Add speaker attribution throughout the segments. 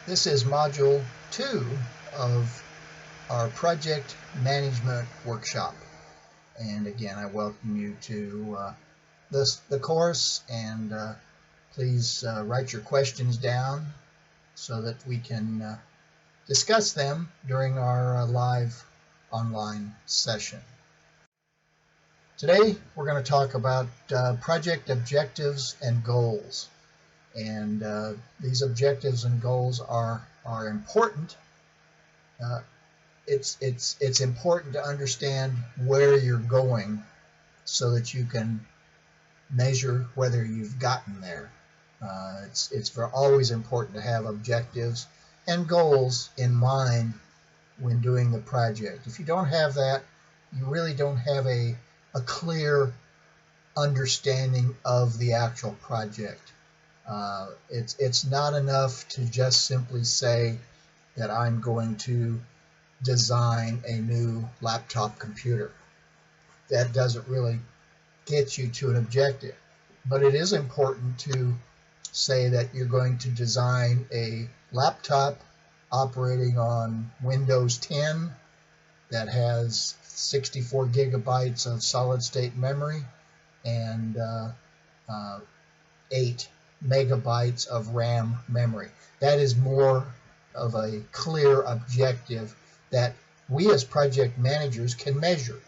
Speaker 1: This is Module 2 of our Project Management Workshop. And again, I welcome you to the course, and please write your questions down so that we can discuss them during our live online session. Today, we're going to talk about project objectives and goals. And these objectives and goals are important. It's important to understand where you're going so that you can measure whether you've gotten there. It's always important to have objectives and goals in mind when doing the project. If you don't have that, you really don't have a clear understanding of the actual project. It's not enough to just simply say that I'm going to design a new laptop computer. That doesn't really get you to an objective. But it is important to say that you're going to design a laptop operating on Windows 10 that has 64 gigabytes of solid-state memory and 8 megabytes of RAM memory. That is more of a clear objective that we as project managers can measure.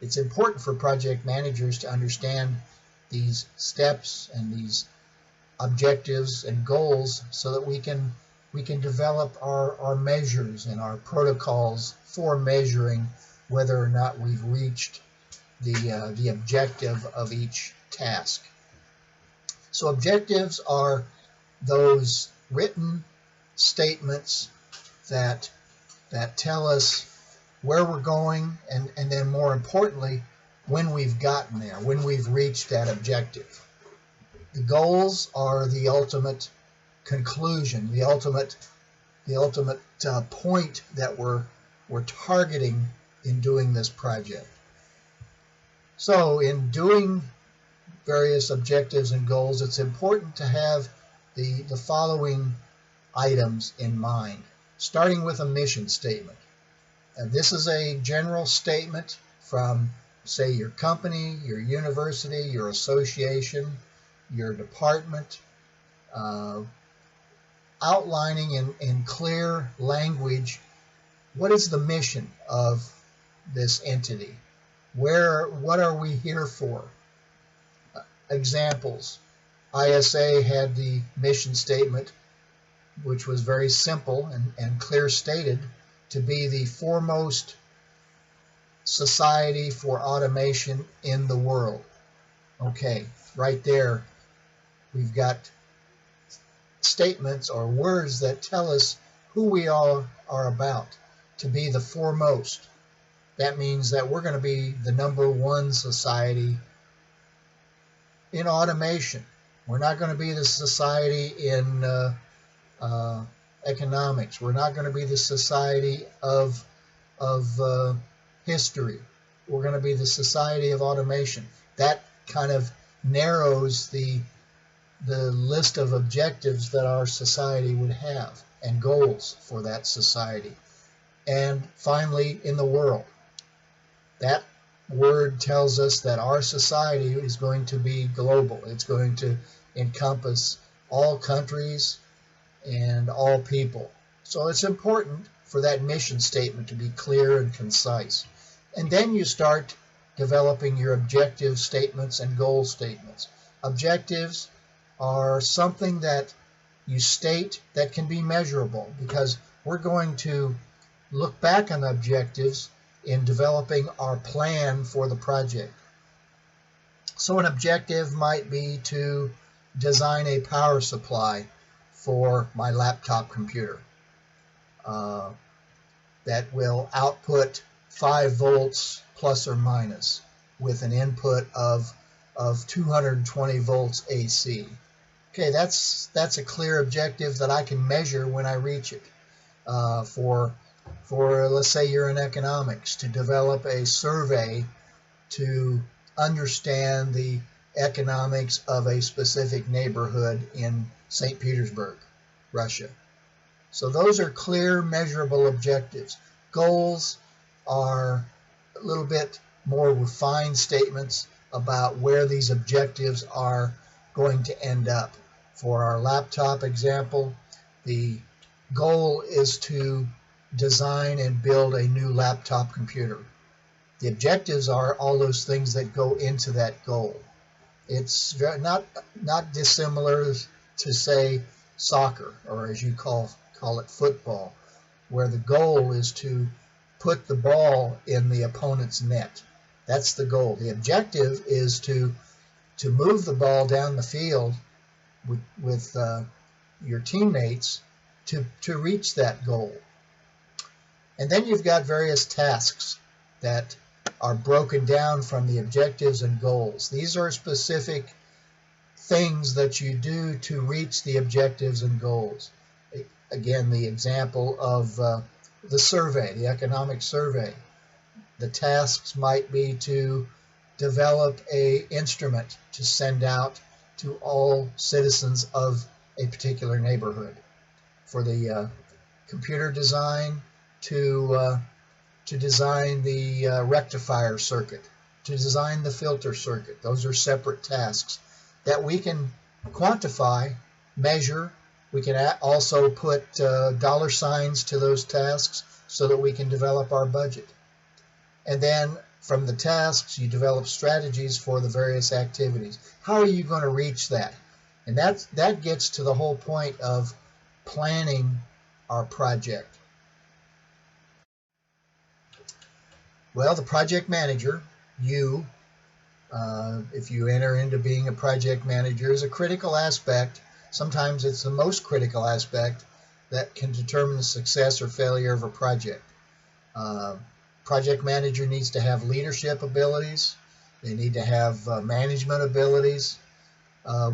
Speaker 1: It's important for project managers to understand these steps and these objectives and goals so that we can develop our measures and our protocols for measuring whether or not we've reached the objective of each task. So objectives are those written statements that tell us where we're going, and then more importantly, when we've gotten there, when we've reached that objective. The goals are the ultimate conclusion, the ultimate point that we're targeting in doing this project. So in doing various objectives and goals, it's important to have the following items in mind, starting with a mission statement. This is a general statement from, say, your company, your university, your association, your department, outlining in clear language what is the mission of this entity, what are we here for. Examples: ISA had the mission statement, which was very simple and clear stated, to be the foremost society for automation in the world. Okay, right there we've got statements or words that tell us who we all are about. To be the foremost, that means that we're going to be the #1 society in automation. We're not going to be the society in economics. We're not going to be the society of history. We're going to be the society of automation. That kind of narrows the list of objectives that our society would have and goals for that society. And finally, in the world. That word tells us that our society is going to be global. It's going to encompass all countries and all people. So it's important for that mission statement to be clear and concise. And then you start developing your objective statements and goal statements. Objectives are something that you state that can be measurable, because we're going to look back on objectives in developing our plan for the project. So an objective might be to design a power supply for my laptop computer that will output 5 volts plus or minus with an input of 220 volts AC. Okay, that's a clear objective that I can measure when I reach it. For let's say you're in economics, to develop a survey to understand the economics of a specific neighborhood in St. Petersburg, Russia. So those are clear, measurable objectives. Goals are a little bit more refined statements about where these objectives are going to end up. For our laptop example, the goal is to design and build a new laptop computer. The objectives are all those things that go into that goal. It's not dissimilar to, say, soccer, or as you call it, football, where the goal is to put the ball in the opponent's net. That's the goal. The objective is to move the ball down the field with your teammates to reach that goal. And then you've got various tasks that are broken down from the objectives and goals. These are specific things that you do to reach the objectives and goals. Again, the example of the survey, the economic survey. The tasks might be to develop an instrument to send out to all citizens of a particular neighborhood. For the computer design, to design the rectifier circuit, to design the filter circuit. Those are separate tasks that we can quantify, measure. We can also put dollar signs to those tasks so that we can develop our budget. And then from the tasks, you develop strategies for the various activities. How are you going to reach that? And that gets to the whole point of planning our project. Well, the project manager, if you enter into being a project manager, is a critical aspect. Sometimes it's the most critical aspect that can determine the success or failure of a project. Project manager needs to have leadership abilities. They need to have management abilities.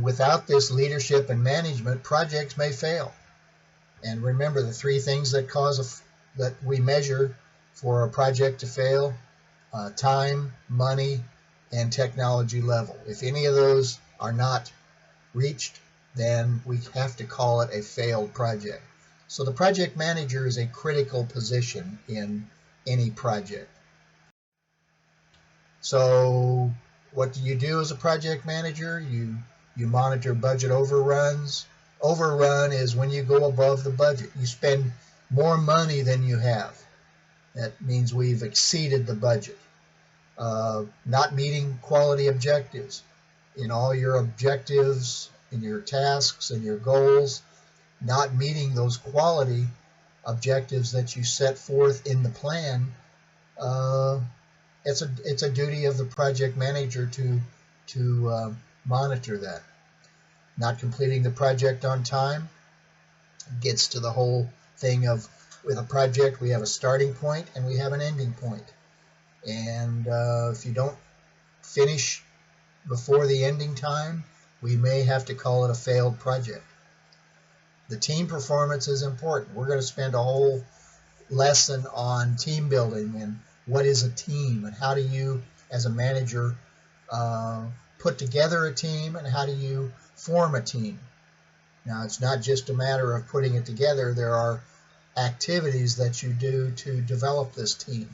Speaker 1: Without this leadership and management, projects may fail. And remember, the three things that we measure for a project to fail: time, money, and technology level. If any of those are not reached, then we have to call it a failed project. So the project manager is a critical position in any project. So what do you do as a project manager? You monitor budget overruns. Overrun is when you go above the budget. You spend more money than you have. That means we've exceeded the budget. Not meeting quality objectives. In all your objectives, in your tasks and your goals, not meeting those quality objectives that you set forth in the plan, it's a duty of the project manager to monitor that. Not completing the project on time gets to the whole thing of, with a project, we have a starting point and we have an ending point. And if you don't finish before the ending time, we may have to call it a failed project. The team performance is important. We're going to spend a whole lesson on team building and what is a team, and how do you, as a manager, put together a team, and how do you form a team. Now, it's not just a matter of putting it together. There are activities that you do to develop this team.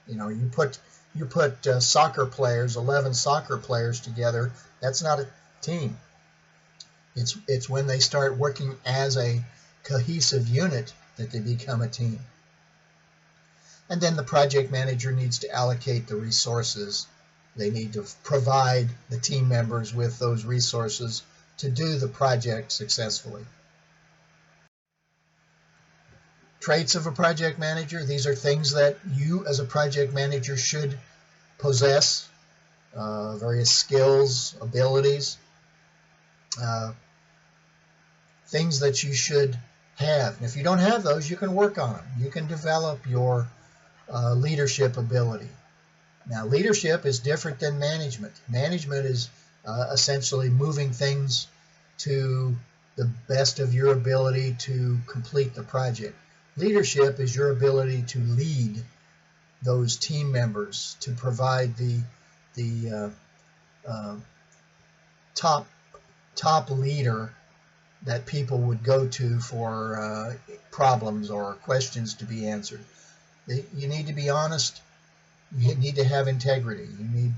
Speaker 1: You put soccer players, 11 soccer players together. That's not a team. It's when they start working as a cohesive unit that they become a team. And then the project manager needs to allocate the resources. They need to provide the team members with those resources to do the project successfully. Traits of a project manager. These are things that you as a project manager should possess. Various skills, abilities, things that you should have. And if you don't have those, you can work on them. You can develop your leadership ability. Now, leadership is different than management. Management is essentially moving things to the best of your ability to complete the project. Leadership is your ability to lead those team members, to provide the top leader that people would go to for problems or questions to be answered. You need to be honest. You need to have integrity. You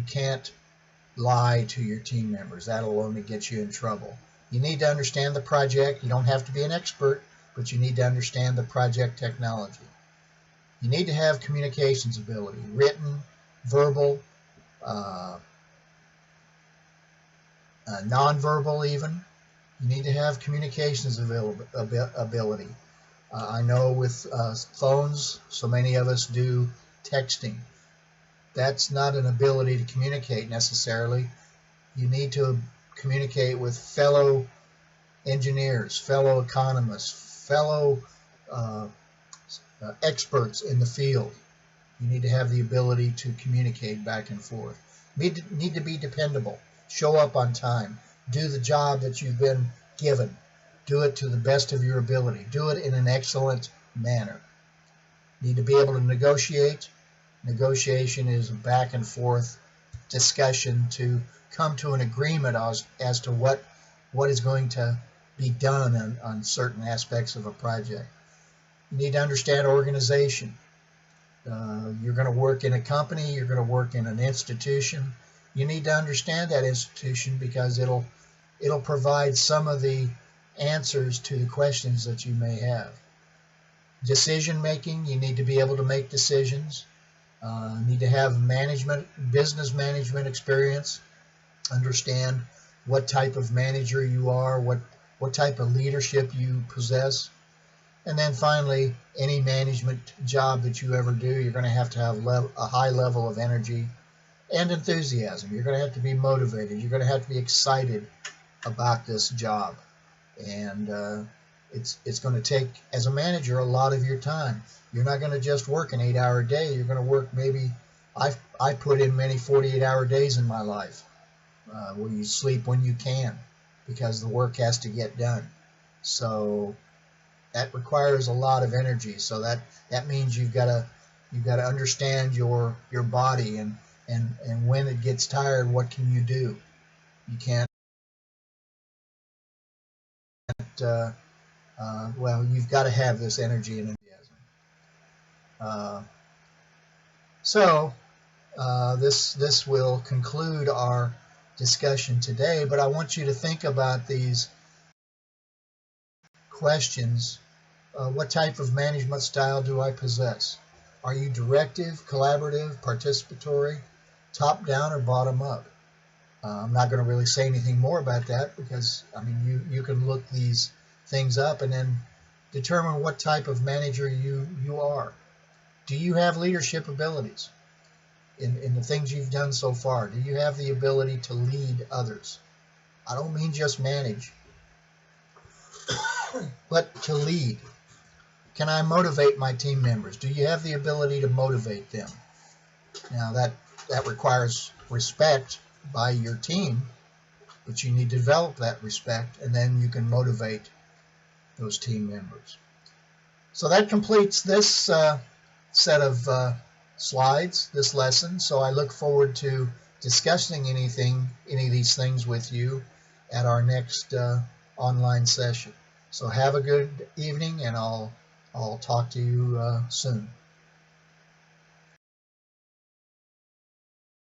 Speaker 1: can't lie to your team members. That'll only get you in trouble. You need to understand the project. You don't have to be an expert, but you need to understand the project technology. You need to have communications ability, written, verbal, nonverbal even. You need to have communications ability. I know with phones, so many of us do texting. That's not an ability to communicate necessarily. You need to communicate with fellow engineers, fellow economists, fellow experts in the field. You need to have the ability to communicate back and forth. Need to be dependable. Show up on time. Do the job that you've been given. Do it to the best of your ability. Do it in an excellent manner. Need to be able to negotiate. Negotiation is a back and forth discussion to come to an agreement as to what is going to be done on certain aspects of a project. You need to understand organization. You're going to work in a company, you're going to work in an institution. You need to understand that institution because it'll provide some of the answers to the questions that you may have. Decision making, you need to be able to make decisions. Need to have business management experience. Understand what type of manager you are, what type of leadership you possess. And then finally, any management job that you ever do, you're going to have a high level of energy and enthusiasm. You're going to have to be motivated. You're going to have to be excited about this job. And it's going to take, as a manager, a lot of your time. You're not going to just work an 8-hour day. You're going to work maybe, I put in many 48-hour days in my life where you sleep when you can because the work has to get done. So that requires a lot of energy. So that means you've got to understand your body and when it gets tired, what can you do? You can't. Well, you've got to have this energy and enthusiasm. This will conclude our discussion today. But I want you to think about these questions. What type of management style do I possess? Are you directive, collaborative, participatory, top-down, or bottom-up? I'm not going to really say anything more about that because, I mean, you can look these things up and then determine what type of manager you are. Do you have leadership abilities in the things you've done so far? Do you have the ability to lead others? I don't mean just manage, but to lead. Can I motivate my team members? Do you have the ability to motivate them? Now that requires respect by your team, but you need to develop that respect, and then you can motivate those team members. So that completes this set of slides, this lesson. So I look forward to discussing any of these things with you at our next online session. So have a good evening, and I'll talk to you soon.